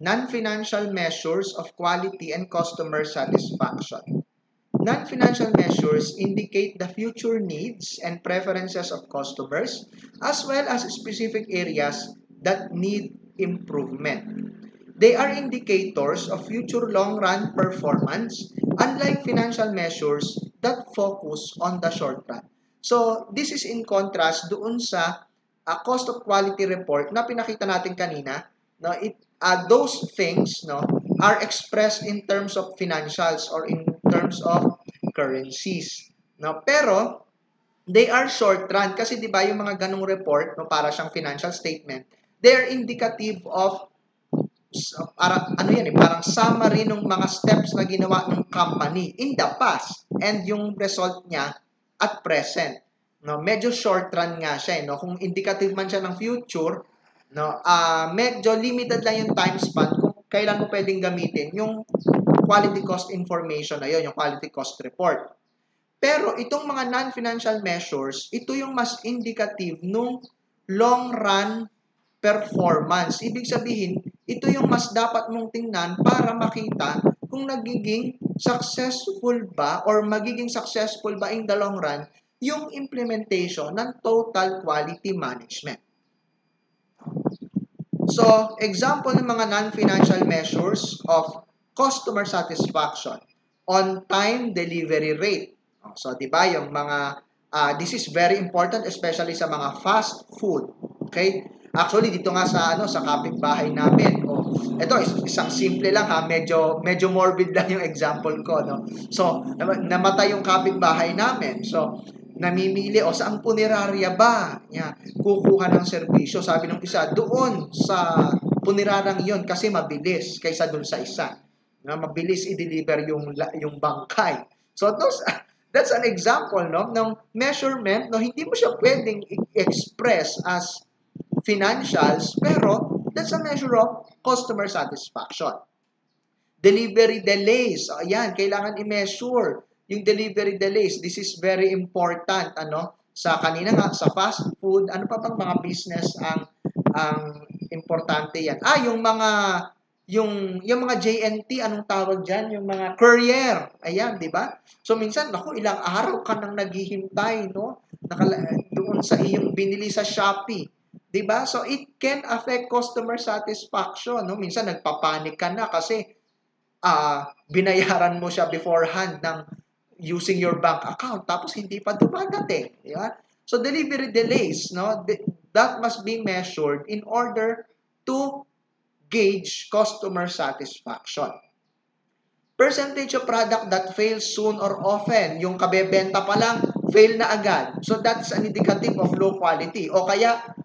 Non-financial measures of quality and customer satisfaction. Non-financial measures indicate the future needs and preferences of customers, as well as specific areas that need improvement. They are indicators of future long-run performance, unlike financial measures that focus on the short run. So, this is in contrast doon sa cost of quality report na pinakita natin kanina. No, those things, no, are expressed in terms of financials or in terms of currencies. No, pero they are short run kasi 'di ba yung mga ganung report, no, para siyang financial statement, they are indicative of parang ano yan parang summary ng mga steps na ginawa ng company in the past and yung result niya at present. No, medyo short run nga siya, no. Kung indicative man siya ng future, no, medyo limited lang yung time span kung kailan mo pwedeng gamitin yung quality cost information na yun, yung quality cost report. Pero itong mga non-financial measures, ito yung mas indicative nung long run performance. Ibig sabihin, ito yung mas dapat mong tingnan para makita kung nagiging successful ba or magiging successful ba in the long run yung implementation ng total quality management. So, example ng mga non-financial measures of customer satisfaction, on-time delivery rate. So, di ba, yung mga, this is very important especially sa mga fast food. Okay? Actually, dito nga sa sa kapitbahay namin, ito isang simple lang ha, medyo morbid lang yung example ko, no. So, namatay yung kapitbahay namin. So, namimili saan punerarya ba niya kukuha ng serbisyo. Sabi ng isa, doon sa punerarang yon kasi mabilis kaysa doon sa isa. Na mabilis i-deliver yung bangkay. So, that's an example, no, ng measurement, no, hindi mo siya pwedeng express as financials, pero that's a measure of customer satisfaction. Delivery delays, ayan, kailangan i-measure yung delivery delays. This is very important, sa kanina nga, sa fast food, ano pa bang mga business ang importante yan? Yung mga JNT, anong tawag diyan? Yung mga courier. Ayan, 'di ba? So minsan, ilang araw ka nang naghihintay, no? Doon sa iyong binili sa Shopee. 'Di ba? So it can affect customer satisfaction, no? Minsan nagpapanik ka na kasi binayaran mo siya beforehand ng using your bank account tapos hindi pa dumadating, di ba? So delivery delays, no? That must be measured in order to gauge customer satisfaction. Percentage of product that fails soon or often, yung kabebenta pa lang, fail na agad. So that's an indicative of low quality. O kaya,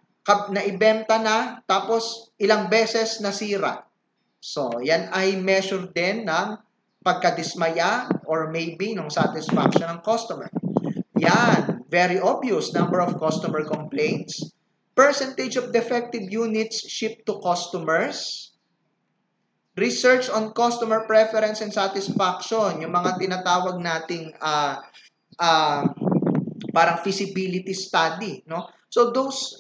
naibenta na, tapos ilang beses nasira. So, yan ay measure din ng pagkadismaya or maybe ng satisfaction ng customer. Yan, very obvious, number of customer complaints, percentage of defective units shipped to customers, research on customer preference and satisfaction, yung mga tinatawag nating parang feasibility study, no? So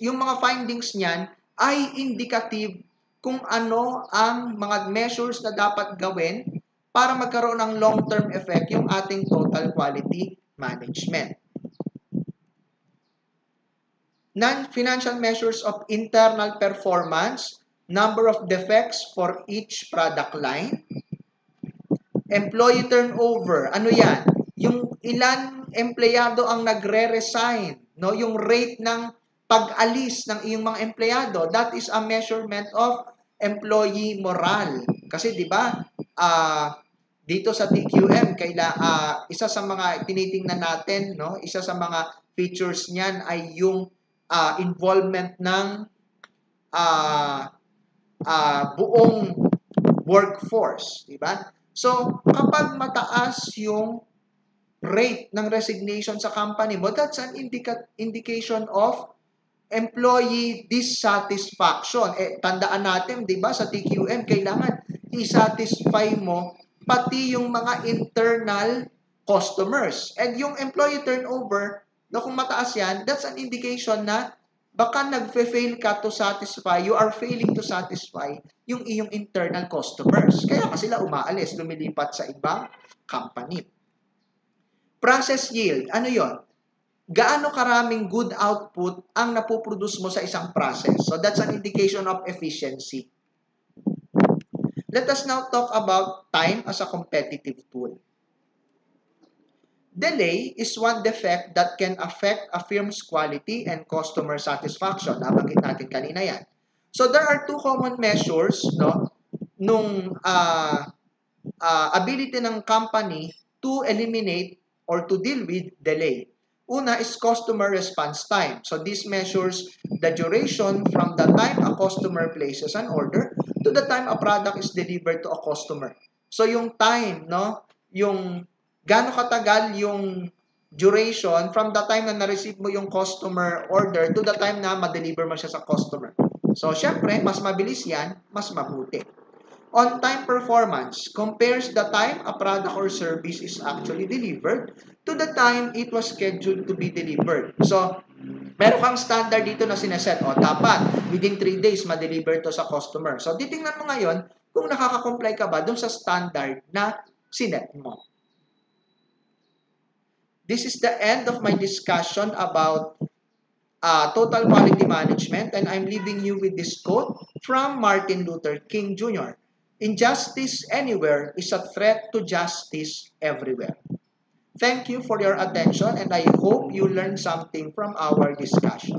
yung mga findings niyan ay indicative kung ano ang mga measures na dapat gawin para magkaroon ng long-term effect yung ating total quality management. Non-financial measures of internal performance, number of defects for each product line, employee turnover, ano yan? Yung ilan empleyado ang nagre-resign, no? Yung rate ng pag-alis ng iyong mga empleyado, that is a measurement of employee morale. Kasi 'di ba, dito sa TQM, isa sa mga tinitingnan natin, no? Isa sa mga features niyan ay yung involvement ng buong workforce, 'di ba? So, kapag mataas yung rate ng resignation sa company mo, that's an indication of employee dissatisfaction. Tandaan natin, 'di ba, sa TQM kailangan i-satisfy mo pati yung mga internal customers. And yung employee turnover, kung mataas yan, that's an indication na baka nag-fail ka to satisfy, you are failing to satisfy yung iyong internal customers. Kaya ka sila umaalis, lumilipat sa ibang company. Process yield, ano yon? Gaano karaming good output ang napoproduce mo sa isang process. So that's an indication of efficiency. Let us now talk about time as a competitive tool. Delay is one defect that can affect a firm's quality and customer satisfaction. Nabanggit natin kanina yan. So there are two common measures, no, nung ability ng company to eliminate or to deal with delay. Una is customer response time. So this measures the duration from the time a customer places an order to the time a product is delivered to a customer. So yung time, no, yung gaano katagal yung duration from the time na na-receive mo yung customer order to the time na ma-deliver mo siya sa customer. So syempre, mas mabilis yan, mas mabuti. On-time performance compares the time a product or service is actually delivered to the time it was scheduled to be delivered. So, meron kang standard dito na sineset. O, dapat within 3 days ma-deliver to sa customer. So, titingnan mo ngayon kung nakaka-comply ka ba dun sa standard na sinet mo. This is the end of my discussion about total quality management, and I'm leaving you with this quote from Martin Luther King Jr. Injustice anywhere is a threat to justice everywhere. Thank you for your attention, and I hope you learned something from our discussion.